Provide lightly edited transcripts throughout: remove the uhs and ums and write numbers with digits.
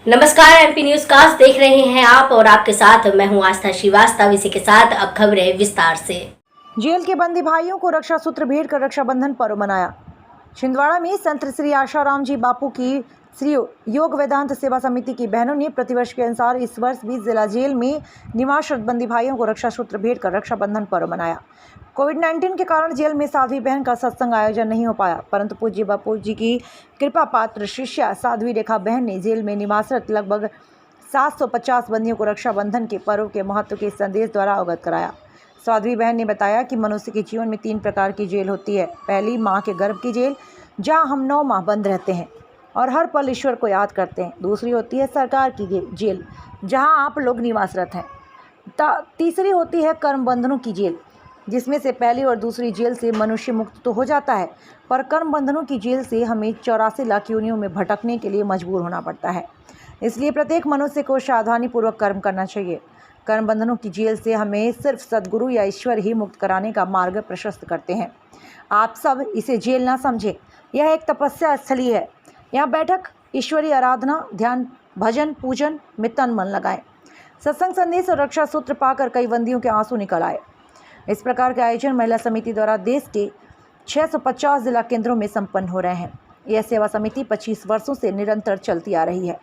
नमस्कार, MP news cast देख रहे हैं आप और आपके साथ मैं हूं आस्था श्रीवास्तव। इसी के साथ अब खबरें विस्तार से। जेल के बंदी भाइयों को रक्षा सूत्र भेंट कर रक्षाबंधन पर्व मनाया। छिंदवाड़ा में संत श्री आशाराम जी बापू की श्री योग वेदांत सेवा समिति की बहनों ने प्रतिवर्ष के अनुसार इस वर्ष भी जिला जेल में निवासरत बंदी भाइयों को रक्षा सूत्र भेंट कर रक्षाबंधन पर्व मनाया। कोविड-19 के कारण जेल में साध्वी बहन का सत्संग आयोजन नहीं हो पाया, परंतु पूज्य बापू जी की कृपा पात्र शिष्या साध्वी रेखा बहन ने जेल में निवासरत लगभग 750 बंदियों को रक्षाबंधन के पर्व के महत्व के संदेश द्वारा अवगत कराया। साध्वी बहन ने बताया कि मनुष्य के जीवन में 3 प्रकार की जेल होती है। पहली, माँ के गर्भ की जेल, जहाँ हम 9 माह बंद रहते हैं और हर पल ईश्वर को याद करते हैं। दूसरी होती है सरकार की जेल, जहाँ आप लोग निवासरत हैं। तीसरी होती है कर्म बंधनों की जेल, जिसमें से पहली और दूसरी जेल से मनुष्य मुक्त तो हो जाता है, पर कर्म बंधनों की जेल से हमें 84 लाख योनियों में भटकने के लिए मजबूर होना पड़ता है। इसलिए प्रत्येक मनुष्य को सावधानीपूर्वक कर्म करना चाहिए। कर्म बंधनों की जेल से हमें सिर्फ सद्गुरु या ईश्वर ही मुक्त कराने का मार्ग प्रशस्त करते हैं। आप सब इसे जेल ना समझें, यह एक तपस्या स्थली है। यहाँ बैठक, ईश्वरीय आराधना, ध्यान, भजन, पूजन में तन मन लगाएं। सत्संग संदेश और रक्षा सूत्र पाकर कई बंदियों के आंसू निकल आए। इस प्रकार के आयोजन महिला समिति द्वारा देश के 650 जिला केंद्रों में संपन्न हो रहे हैं। यह सेवा समिति 25 वर्षों से निरंतर चलती आ रही है।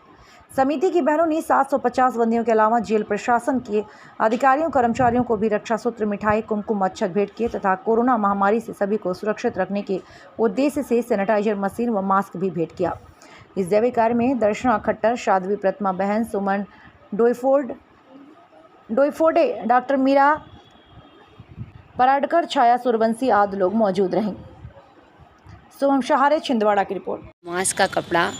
समिति की बहनों ने 750 बंदियों के अलावा जेल प्रशासन के अधिकारियों कर्मचारियों को भी रक्षा सूत्र, मिठाई, कुमकुम, अक्षत भेंट किए तथा कोरोना महामारी से सभी को सुरक्षित रखने के उद्देश्य से सैनिटाइजर मशीन व मास्क भी भेंट किया। इस दैवीय कार्य में दर्शना खट्टर, साध्वी प्रतिमा बहन, सुमन डोईफोडे, डॉक्टर मीरा पराडकर, छाया सूर्यवंशी आदि लोग मौजूद रहे। सोम शहारे, छिंदवाड़ा की रिपोर्ट। मास्क का कपड़ा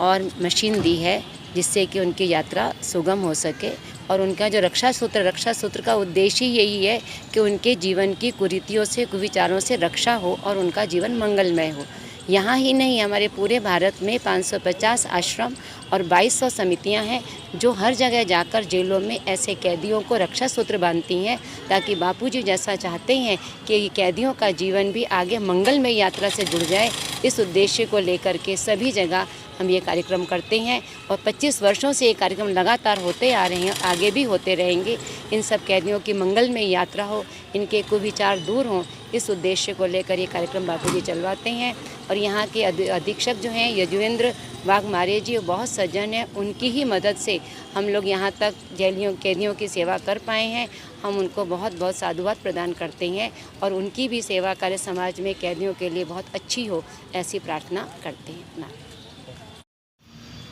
और मशीन दी है जिससे कि उनकी यात्रा सुगम हो सके और उनका जो रक्षा सूत्र का उद्देश्य ही यही है कि उनके जीवन की कुरीतियों से, कुविचारों से रक्षा हो और उनका जीवन मंगलमय हो। यहाँ ही नहीं, हमारे पूरे भारत में 550 आश्रम और 2200 समितियाँ हैं जो हर जगह जाकर जेलों में ऐसे कैदियों को रक्षा सूत्र बांधती हैं, ताकि बापूजी जैसा चाहते हैं कि कैदियों का जीवन भी आगे मंगलमय यात्रा से जुड़ जाए। इस उद्देश्य को लेकर के सभी जगह हम ये कार्यक्रम करते हैं और 25 वर्षों से ये कार्यक्रम लगातार होते आ रहे हैं, आगे भी होते रहेंगे। इन सब कैदियों की मंगलमय यात्रा हो, इनके कुविचार दूर हों, इस उद्देश्य को लेकर ये कार्यक्रम बापूजी चलवाते हैं। और यहाँ के अधीक्षक जो हैं यजुवेंद्र वाघमारे जी, बहुत सज्जन हैं, उनकी ही मदद से हम लोग यहाँ तक कैदियों की सेवा कर पाए हैं। हम उनको बहुत बहुत साधुवाद प्रदान करते हैं और उनकी भी सेवा कार्य समाज में कैदियों के लिए बहुत अच्छी हो, ऐसी प्रार्थना करते हैं।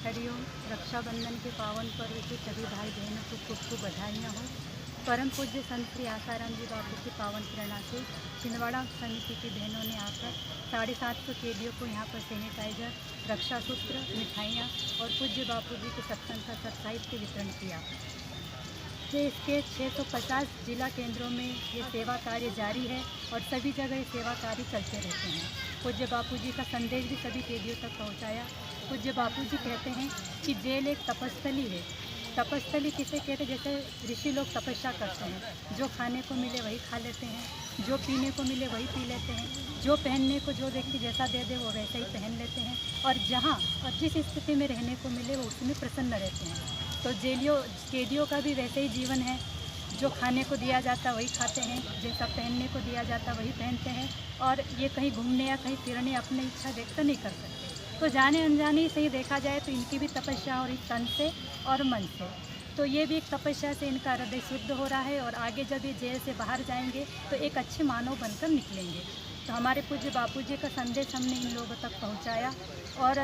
हरिओम। रक्षाबंधन के पावन पर्व की सभी भाई बहनों को खूब बधाइयाँ हो। परम पूज्य संत श्री आशाराम जी बापू की पावन प्रेरणा से छिंदवाड़ा समिति की बहनों ने आकर 750 कैदियों को यहाँ पर सैनिटाइजर, रक्षा सूत्र, मिठाइयाँ और पूज्य बापू जी के सत्संग का साहित्य वितरण किया। देश के 650 जिला केंद्रों में ये सेवा कार्य जारी है और सभी जगह ये सेवा कार्य चलते रहते हैं। पूज्य बापू जी का संदेश भी सभी कैदियों तक पहुंचाया। पूज्य बापू जी कहते हैं कि जेल एक तपस्थली है। तपस्थली किसे कहते हैं? जैसे ऋषि लोग तपस्या करते हैं, जो खाने को मिले वही खा लेते हैं, जो पीने को मिले वही पी लेते हैं, जो पहनने को जो व्यक्ति जैसा दे दे वो वैसा ही पहन लेते हैं और जहाँ और जिस स्थिति में रहने को मिले वो उसमें प्रसन्न रहते हैं। तो कैदियों का भी वैसे ही जीवन है, जो खाने को दिया जाता वही खाते हैं, जैसा पहनने को दिया जाता वही पहनते हैं और ये कहीं घूमने या कहीं फिरने अपनी इच्छा व्यक्त नहीं कर सकते। तो जाने अनजाने से ही देखा जाए तो इनकी भी तपस्या और इस तन से और मन से, तो ये भी एक तपस्या से इनका हृदय शुद्ध हो रहा है और आगे जब ये जेल से बाहर जाएंगे तो एक अच्छे मानव बनकर निकलेंगे। तो हमारे पूज्य बापूजी का संदेश हमने इन लोगों तक पहुंचाया। और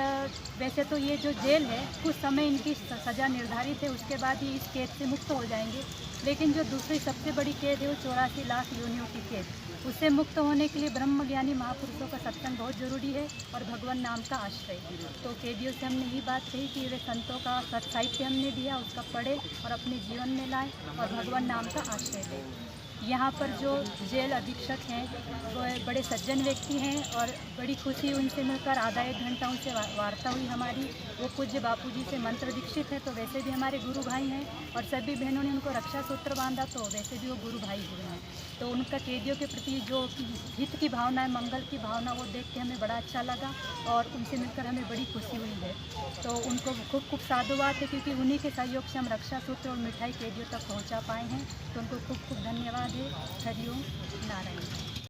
वैसे तो ये जो जेल है कुछ समय इनकी सज़ा निर्धारित है, उसके बाद ही इस कैद से मुक्त हो जाएंगे। लेकिन जो दूसरी सबसे बड़ी कैद है वो 84 लाख योनियों की कैद, उससे मुक्त होने के लिए ब्रह्म ज्ञानी महापुरुषों का सत्संग बहुत ज़रूरी है और भगवान नाम का आश्रय। तो कैदियों से हमने यही बात कही कि वे संतों का साहित्य हमने दिया, उसका पढ़े और अपने जीवन में लाए और भगवान नाम का आश्रय दें। यहाँ पर जो जेल अधीक्षक हैं वो बड़े सज्जन व्यक्ति हैं और बड़ी खुशी उनसे मिलकर आधा एक घंटा उनसे वार्ता हुई हमारी। वो पूज्य बापूजी से मंत्र दीक्षित हैं, तो वैसे भी हमारे गुरु भाई हैं, और सभी बहनों ने उनको रक्षा सूत्र बांधा, तो वैसे भी वो गुरु भाई हुए हैं। तो उनका कैदियों के प्रति जो हित की भावना है, मंगल की भावना, वो देख के हमें बड़ा अच्छा लगा और उनसे मिलकर हमें बड़ी खुशी हुई है। तो उनको खूब खूब साधुवाद है, क्योंकि उन्हीं के सहयोग से हम रक्षा सूत्र और मिठाई कैदियों तक पहुंचा पाए हैं। तो उनको खूब खूब धन्यवाद है। हरिओम नारायण।